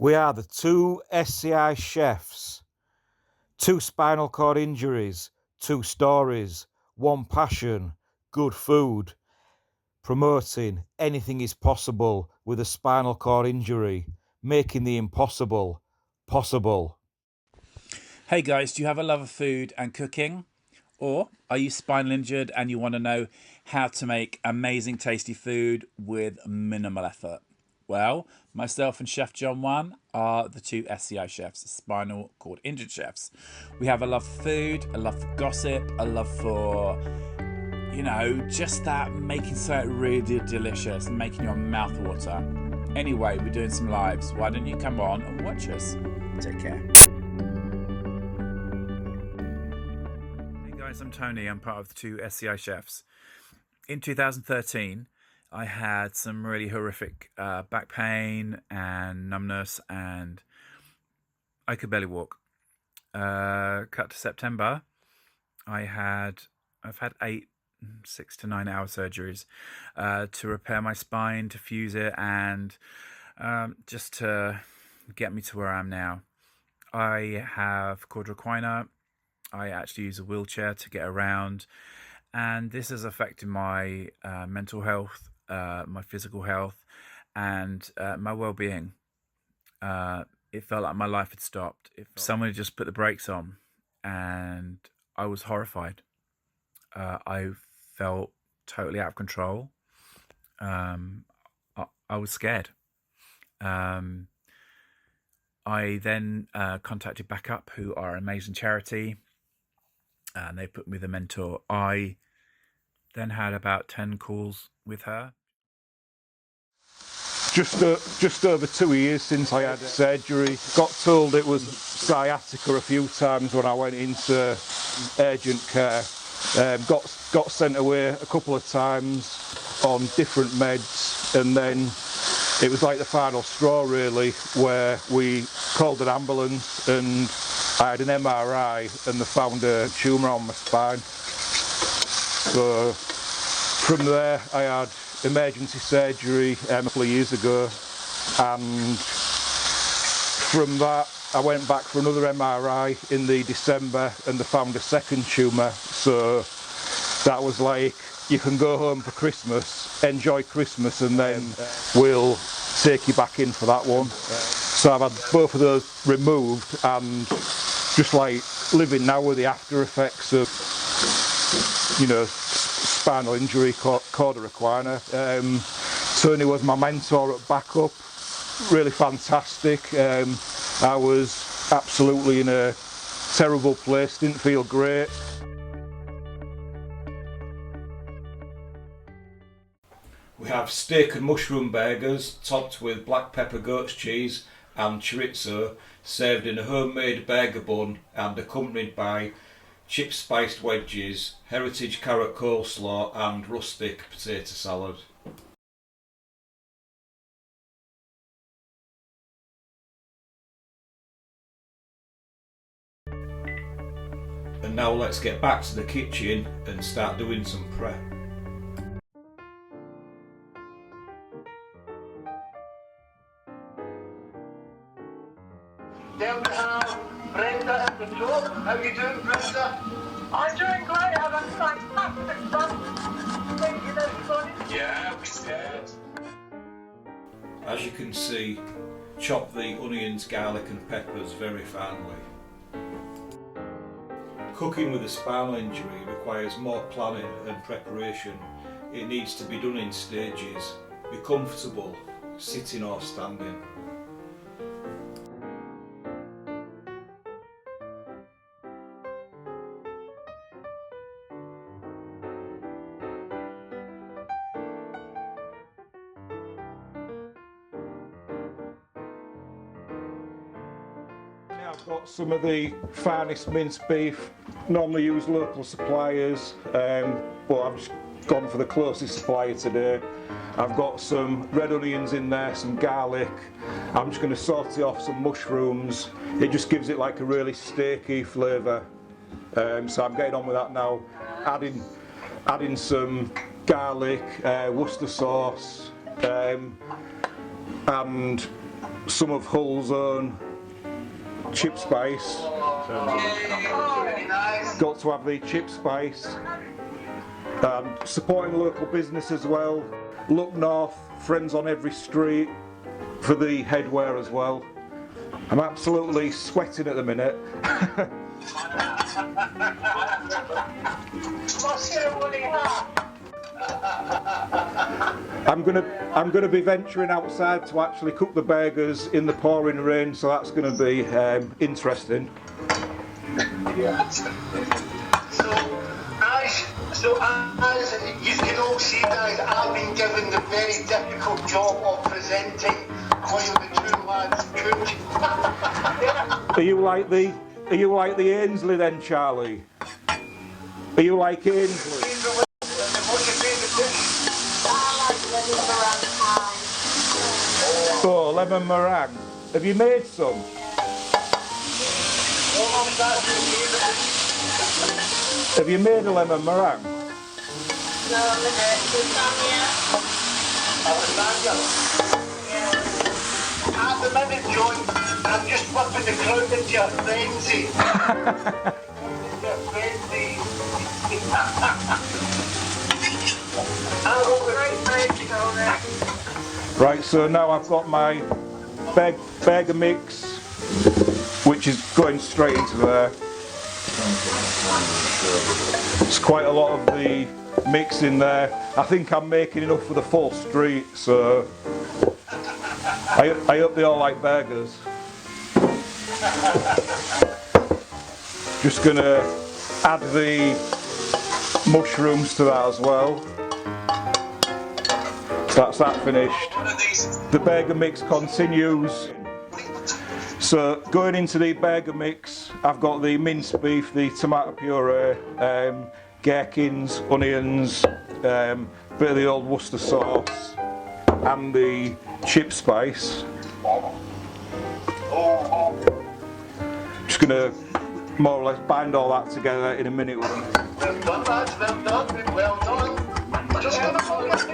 We are the two SCI chefs, two spinal cord injuries, two stories, one passion, good food, promoting anything is possible with a spinal cord injury, making the impossible possible. Hey guys, do you have a love of food and cooking? Or are you spinal injured and you want to know how to make amazing tasty food with minimal effort? Well, myself and Chef John Wan are the two SCI chefs, Spinal Cord Injured chefs. We have a love for food, a love for gossip, a love for, just that making something really delicious and making your mouth water. Anyway, we're doing some lives. Why don't you come on and watch us? Take care. Hey guys, I'm Tony. I'm part of the two SCI chefs. In 2013, I had some really horrific back pain and numbness, and I could barely walk. Cut to September, I've had 6 to 9 hour surgeries to repair my spine, to fuse it, and just to get me to where I am now. I have quadriquina. I actually use a wheelchair to get around, and this has affected my mental health, my physical health, and my well-being. It felt like my life had stopped. Someone had just put the brakes on, and I was horrified. I felt totally out of control. I was scared. I then contacted Backup, who are an amazing charity, and they put me with a mentor. I then had about 10 calls with her. Just over 2 years since I had surgery. Got told it was sciatica a few times when I went into urgent care. Got sent away a couple of times on different meds, and then it was like the final straw really, where we called an ambulance and I had an MRI and they found a tumour on my spine. So from there I had emergency surgery a couple of years ago, and from that I went back for another MRI in the December and they found a second tumour. So that was like, you can go home for Christmas, enjoy Christmas, and then we'll take you back in for that one. So I've had both of those removed and just like living now with the after effects of, spinal injury, quadriquina. Tony was my mentor at Backup, really fantastic. I was absolutely in a terrible place, didn't feel great. We have steak and mushroom burgers topped with black pepper goat's cheese and chorizo, served in a homemade burger bun and accompanied by chip spiced wedges, heritage carrot coleslaw and rustic potato salad. And now let's get back to the kitchen and start doing some prep. Down the house, Brenda at the top. How you doing, Brenda? I'm doing great. I've had fantastic fun meeting everybody. Yeah, we did. As you can see, chop the onions, garlic and peppers very finely. Cooking with a spinal injury requires more planning and preparation. It needs to be done in stages. Be comfortable, sitting or standing. I've got some of the finest minced beef. Normally use local suppliers, but I've just gone for the closest supplier today. I've got some red onions in there, some garlic. I'm just going to saute off some mushrooms. It just gives it like a really steaky flavour. So I'm getting on with that now. Adding some garlic, Worcester sauce, and some of Hull's own chip spice. Very nice. Got to have the chip spice. Supporting local business as well. Look North, friends on every street for the headwear as well. I'm absolutely sweating at the minute. What's your woolly hat? I'm gonna be venturing outside to actually cook the burgers in the pouring rain, so that's gonna be interesting. So as you can all see, guys, I've been given the very difficult job of presenting while the two lads cook. Are you like the Ainsley then, Charlie? Are you like Ainsley? What's your favourite dish? I like lemon meringue pie. Oh, lemon meringue. Have you made some? What was that your favourite dish? Have you made a lemon meringue? No, lasagna. A lasagna. Yeah. At the minute, John, I'm just whipping the crowd into a frenzy. Great break, Tony. Right, so now I've got my burger mix, which is going straight into there. It's quite a lot of the mix in there. I think I'm making enough for the full street, so I hope they all like burgers. Just gonna add the mushrooms to that as well. So that's that finished. The burger mix continues. So going into the burger mix, I've got the minced beef, the tomato puree, gherkins, onions, bit of the old Worcester sauce, and the chip spice. Just gonna more or less bind all that together in a minute. Well done, lads, well done, well done. Just gonna focus.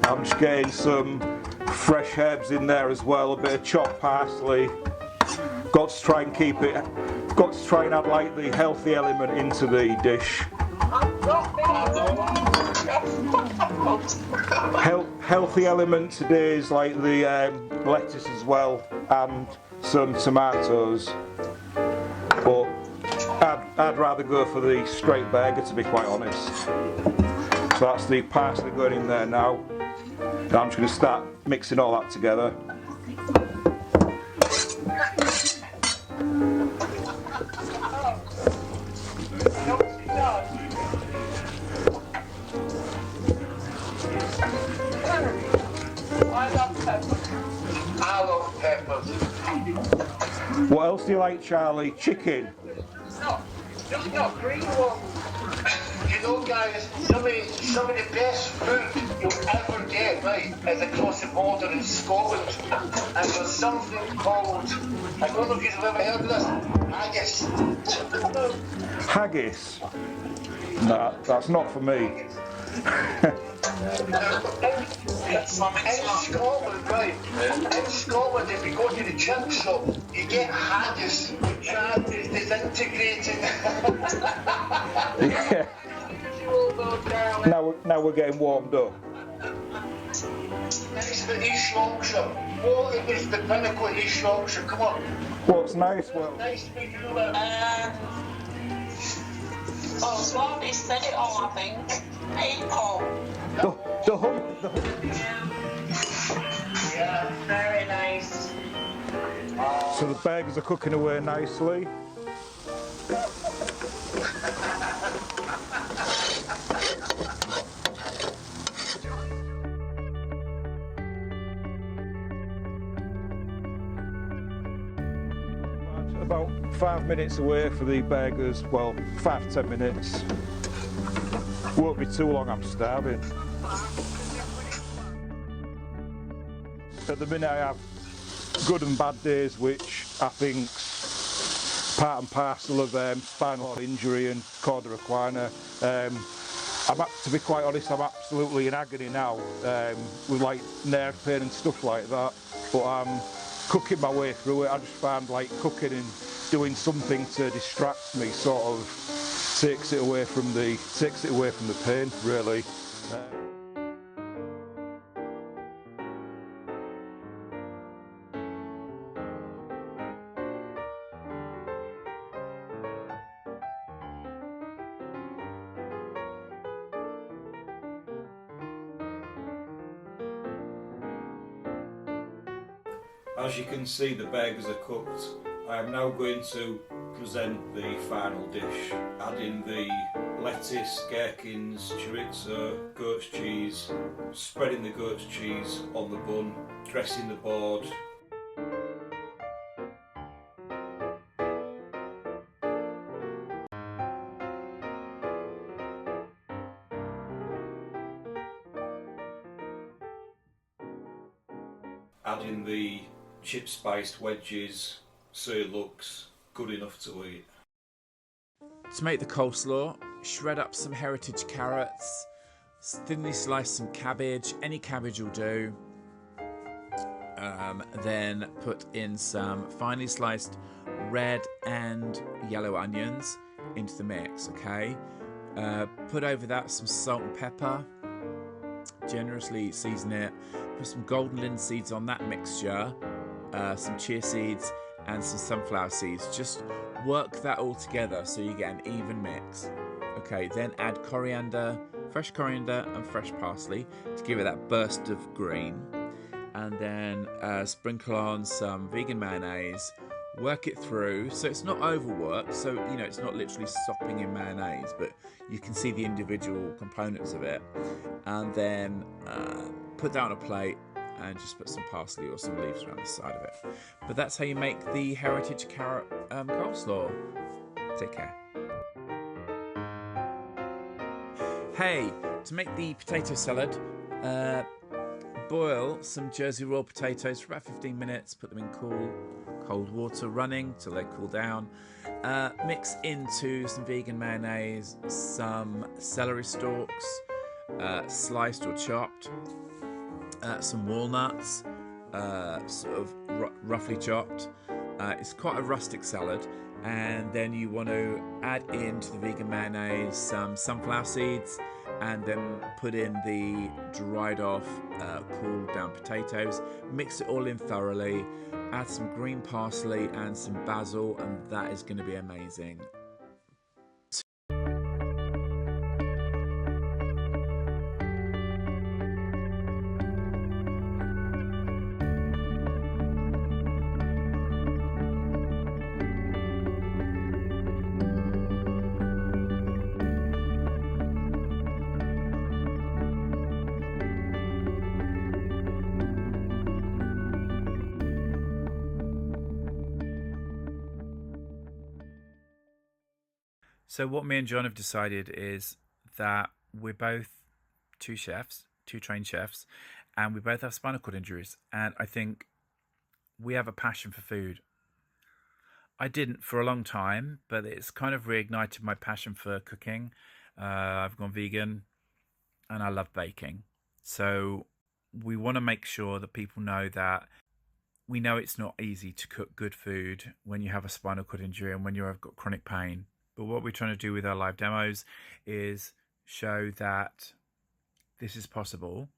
I'm just getting some fresh herbs in there as well, a bit of chopped parsley. Got to try and keep it, got to try and add like the healthy element into the dish. Healthy element today is like the lettuce as well, and some tomatoes. But I'd rather go for the straight burger, to be quite honest. So that's the parsley going in there now. And I'm just going to start mixing all that together. I love peppers. What else do you like, Charlie? Chicken? Just got green one. You know, guys, some of the best food you'll ever get, right, is across the border in Scotland. And there's something called, I don't know if you've ever heard of this, haggis. Haggis? Nah, that's not for me. In Scotland, right, in Scotland, if you go to the chip shop, you get haggis, which are disintegrating. Yeah. Now we're getting warmed up. Nice for East Yorkshire. Oh, it was the pinnacle of East Yorkshire, come on. What's nice? Well, Nice for you. Oh, Swampy said it all, I think. April. the hump. Yeah. Very nice. So the burgers are cooking away nicely. About 5 minutes away for the burgers, well, 5 to 10 minutes. Won't be too long, I'm starving. At the minute I have good and bad days, which I think part and parcel of spinal cord injury and cauda equina. To be quite honest, I'm absolutely in agony now with like nerve pain and stuff like that. But I'm cooking my way through it. I just find like cooking and doing something to distract me sort of takes it away from the pain, really. As you can see, the burgers are cooked. I am now going to present the final dish, adding the lettuce, gherkins, chorizo, goat's cheese, spreading the goat's cheese on the bun, dressing the board. Adding the chip spiced wedges so it looks good enough to eat. To make the coleslaw, shred up some heritage carrots, thinly slice some cabbage, any cabbage will do. Then put in some finely sliced red and yellow onions into the mix, okay? Put over that some salt and pepper, generously season it, put some golden linseeds on that mixture, some chia seeds and some sunflower seeds. Just work that all together so you get an even mix. Okay, then add coriander, fresh coriander and fresh parsley to give it that burst of green. And then sprinkle on some vegan mayonnaise, work it through so it's not overworked, so you know it's not literally sopping in mayonnaise, but you can see the individual components of it. And then put that on a plate and just put some parsley or some leaves around the side of it. But that's how you make the heritage carrot coleslaw. Take care. Hey, to make the potato salad, boil some Jersey Royal potatoes for about 15 minutes, put them in cold water running till they cool down. Mix into some vegan mayonnaise, some celery stalks, sliced or chopped, some walnuts, sort of roughly chopped. It's quite a rustic salad. And then you want to add into the vegan mayonnaise some sunflower seeds, and then put in the dried off, cooled down potatoes. Mix it all in thoroughly. Add some green parsley and some basil, and that is going to be amazing. So what me and John have decided is that we're both two trained chefs, and we both have spinal cord injuries. And I think we have a passion for food. I didn't for a long time, but it's kind of reignited my passion for cooking. I've gone vegan and I love baking. So we want to make sure that people know that we know it's not easy to cook good food when you have a spinal cord injury and when you've got chronic pain. But what we're trying to do with our live demos is show that this is possible.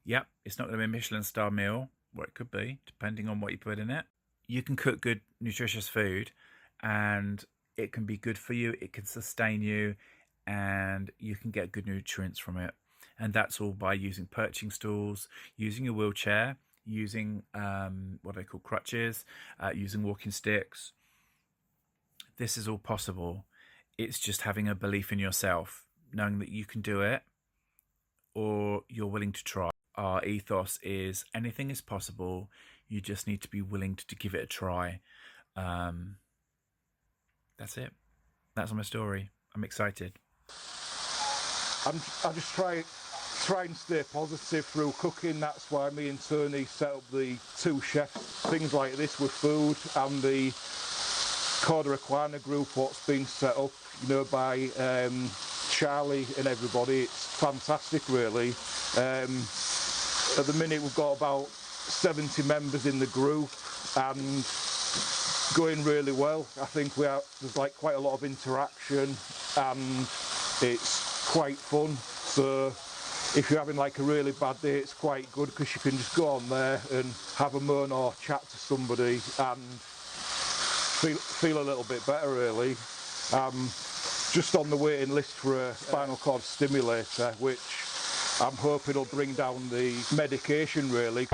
Yep, it's not going to be a Michelin star meal, or it could be, depending on what you put in it. You can cook good, nutritious food, and it can be good for you, it can sustain you, and you can get good nutrients from it. And that's all by using perching stools, using a wheelchair, using what they call crutches, using walking sticks. This is all possible. It's just having a belief in yourself, knowing that you can do it, or you're willing to try. Our ethos is anything is possible. You just need to be willing to give it a try. That's it. That's my story. I'm excited. I just try try and stay positive through cooking. That's why me and Tony set up the 2 chefs, things like this with food, and the Corda Equina group what's been set up, you know, by Charlie and everybody. It's fantastic really. At the minute we've got about 70 members in the group and going really well. I think there's like quite a lot of interaction and it's quite fun. So if you're having like a really bad day, it's quite good because you can just go on there and have a moan or chat to somebody and feel a little bit better really. Just on the waiting list for a spinal cord stimulator, which I'm hoping will bring down the medication really.